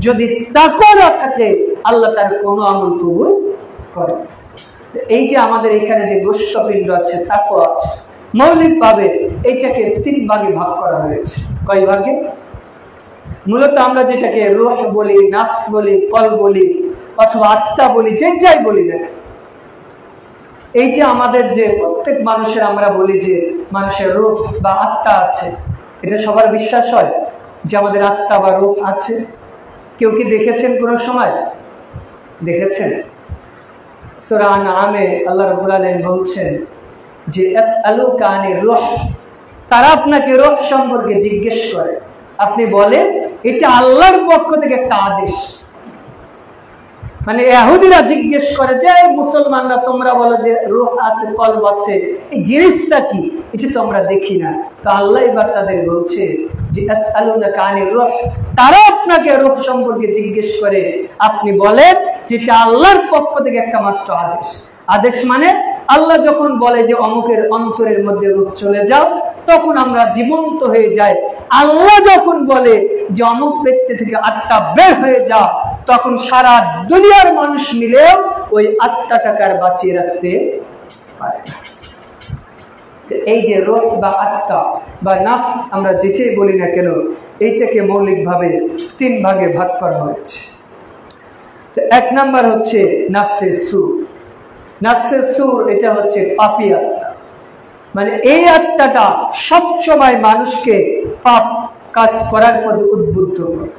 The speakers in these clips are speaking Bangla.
যদি তাকওয়া না থাকে আল্লাহ তার কোনো আমল কবুল করে। এই যে আমাদের এখানে যে গোষ্ঠপিণ্ড আছে, তাকওয়া আছে, মৌলিক ভাবে এইটাকে 3 ভাগে ভাগ করা হয়েছে। কয় ভাগে? মূলত আমরা যেটাকে রূহ বলি, নাফস বলি, কলব বলি অথবা আত্মা বলি, যেটাই বলি না, এই যে আমাদের যে প্রত্যেক মানুষের আমরা বলি যে মানুষের রূহ বা আত্মা আছে, এটা সবার বিশ্বাস হয় যে আমাদের আত্মা বা রূহ আছে। কেউ কি দেখেছেন কোনো সময়? দেখেছেন? সূরা আনআমে আল্লাহ রাব্বুল আলামিন বলছেন যে আসআলুকা আনির রূহ, তারা আপনাকে রূহ সম্পর্কে জিজ্ঞেস করে, আপনি বলেন এটা আল্লাহর পক্ষ থেকে একটা আদেশ। মানে ইহুদিরা জিজ্ঞেস করে যে মুসলমানরা তোমরা বলো যে রূহ আছে, কলব আছে, এই জিনিসটা কি? এটা তো আমরা দেখি না। তো আল্লাহ এবার তাদের বলছে যে আসআলুকা আনির রূহ, তারা আপনাকে রূহ সম্পর্কে জিজ্ঞেস করে, আপনি বলেন যেটা আল্লাহর পক্ষ থেকে একটা মাত্র আদেশ। আদেশ মানে আল্লাহ যখন বলে যে অমুকের অন্তরের মধ্যে রূহ চলে যাও, তখন আমরা জীবন্ত হয়ে যাই। আল্লাহ যখন বলে যে অমুক ব্যক্তি থেকে আত্মা বের হয়ে যাও, তখন সারা দুনিয়ার মানুষ মিলেও ওই আত্মাটাকে আর বাঁচিয়ে রাখতে পারে না। এই যে রূহ বা আত্মা বা নাফস আমরা যেটাই বলি না কেন, এইটাকে মৌলিকভাবে 3 ভাগে ভাগ করা হয়েছে। তো 1 নাম্বার হচ্ছে নাফসের সুর। নাফসের সুর এটা হচ্ছে পাপী আত্মা। মানে এই আত্মাটা সবসময় মানুষকে পাপ কাজ করার পথে উদ্বুদ্ধ করে।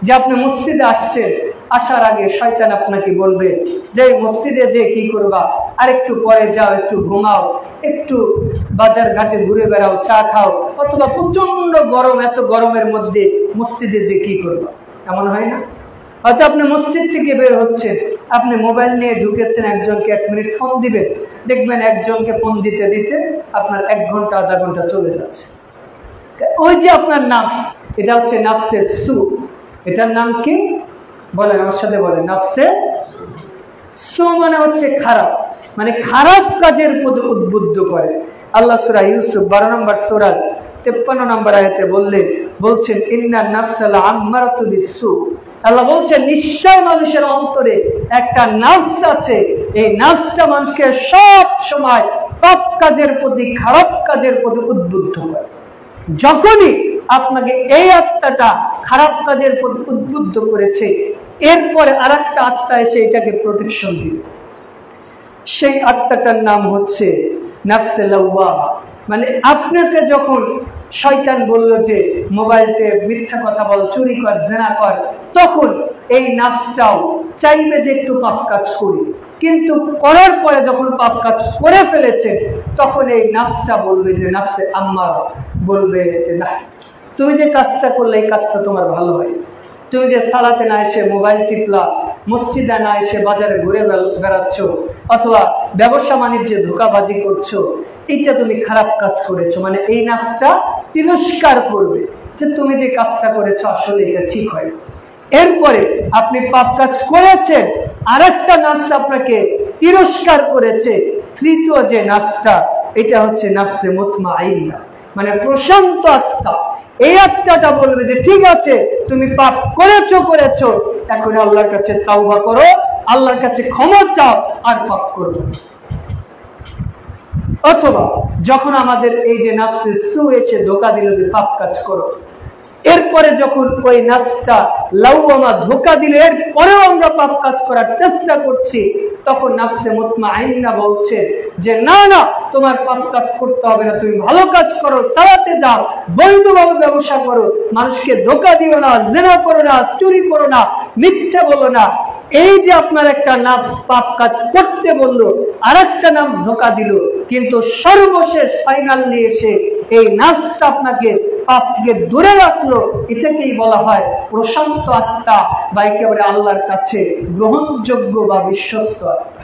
যে আপনি মসজিদে আসছেন, আসার আগে শয়তান আপনাকে বলবে যে মসজিদে যে কি করবা, আর একটু পরে যাও, একটু ঘুমাও, একটু বাজার ঘাটে ঘুরে বেড়াও, চা খাও, অথবা প্রচন্ড গরম, এত গরমের মধ্যে মসজিদে যে কি করবা। এমন হয় না? হয়তো আপনি মসজিদ থেকে বের হচ্ছেন, আপনি মোবাইল নিয়ে ঢুকেছেন, একজনকে 1 মিনিট ফোন দিবেন, দেখবেন একজনকে ফোন দিতে দিতে আপনার 1 ঘন্টা আধা ঘন্টা চলে যাচ্ছে। ওই যে আপনার নাফস, এটা হচ্ছে নাফসের সুর। এটার নাম কি? বলেন আমার সাথে বলেন, নাফসের সুর মানে হচ্ছে খারাপ, মানে খারাপ কাজের প্রতি উদ্বুদ্ধ করে। আল্লাহ সূরা ইউসুফ 12 নম্বর সূরা 53 নম্বর আয়াতে বলছেন ইন্নান নাফসা লাআম্মারাতু বিসসু। আল্লাহ বলছেন নিশ্চয় মানুষের অন্তরে একটা নাফস আছে, এই নাফসটা মানুষকে সব সময় পাপ কাজের প্রতি, খারাপ কাজের প্রতি উদ্বুদ্ধ করে। যখনই আপনাকে এই আত্মাটা খারাপ কাজের প্রতি উদ্বুদ্ধ করেছে, এরপরে আরেকটা আত্মা এসে এটাকে প্রোটেকশন দিবে। সেই আত্মাটার নাম হচ্ছে নাফসে লাওয়ামা। মানে আপনাকে যখন শয়তান বলল যে মোবাইলতে মিথ্যা কথা বল, চুরি কর, জিনা কর, তখন এই নাফসটাও চাইবে যে একটু পাপ কাজ করি, কিন্তু করার পরে যখন পাপ কাজ করে ফেলেছে, তখন এই নাফসটা বলবে যে নাফসে আম্মারা বলবে যে না, তুমি যে কাজটা করলে এই কাজটা তোমার ভালো হয়। তুমি যে সালাতে না এসে মোবাইল টিপলা, মসজিদে না এসে বাজারে ঘুরে বেড়াচ্ছ, অথবা ব্যবসা বাণিজ্যে ধোঁকাবাজি করছো, এইটা তুমি খারাপ কাজ করেছো। মানে এই নাফসটা তিরস্কার করবে যে তুমি যে কাজটা করেছো আসলে এটা ঠিক হয়। এরপরে আপনি পাপ কাজ করেছেন, আরেকটা নাফস আপনাকে তিরস্কার করেছে। তৃতীয় যে নাফসটা, এটা হচ্ছে নাফসে মুতমাইন্না, মানে প্রশান্ত আত্মা। এই আত্মাটা বলবে যে ঠিক আছে, তুমি পাপ করেছো, এখন আল্লাহর কাছে তাওবা করো, আল্লাহর কাছে ক্ষমা চাও, আর পাপ করবে। অথবা যখন আমাদের এই যে নাফসে সু এসে ধোঁকা দিল যে পাপ কাজ করো, এরপরে যখন ওই নাফসটা লাওয়ামা ধোঁকা দিলে এরপরেও আমরা পাপ কাজ করার চেষ্টা করছি, তখন নাফসে মুতমাইন্না বলছে যে না না, তোমার পাপ কাজ করতে হবে না, তুমি ভালো কাজ করো, সালাতে যাও, বৈধভাবে ব্যবসা করো, মানুষকে ধোঁকা দিও না, জিনা করো না, চুরি করো না, মিথ্যা বলো না। এই যে আপনার একটা নাফস পাপ কাজ করতে বললো, আর একটা নাফস ধোঁকা দিল, কিন্তু সর্বশেষ ফাইনালি এসে এই নাফসটা আপনাকে পাপ থেকে দূরে রাখলো। এটাকেই বলা হয় প্রশান্ত আত্মা বা একেবারে আল্লাহর কাছে গ্রহণযোগ্য বা বিশ্বস্ত আত্মা।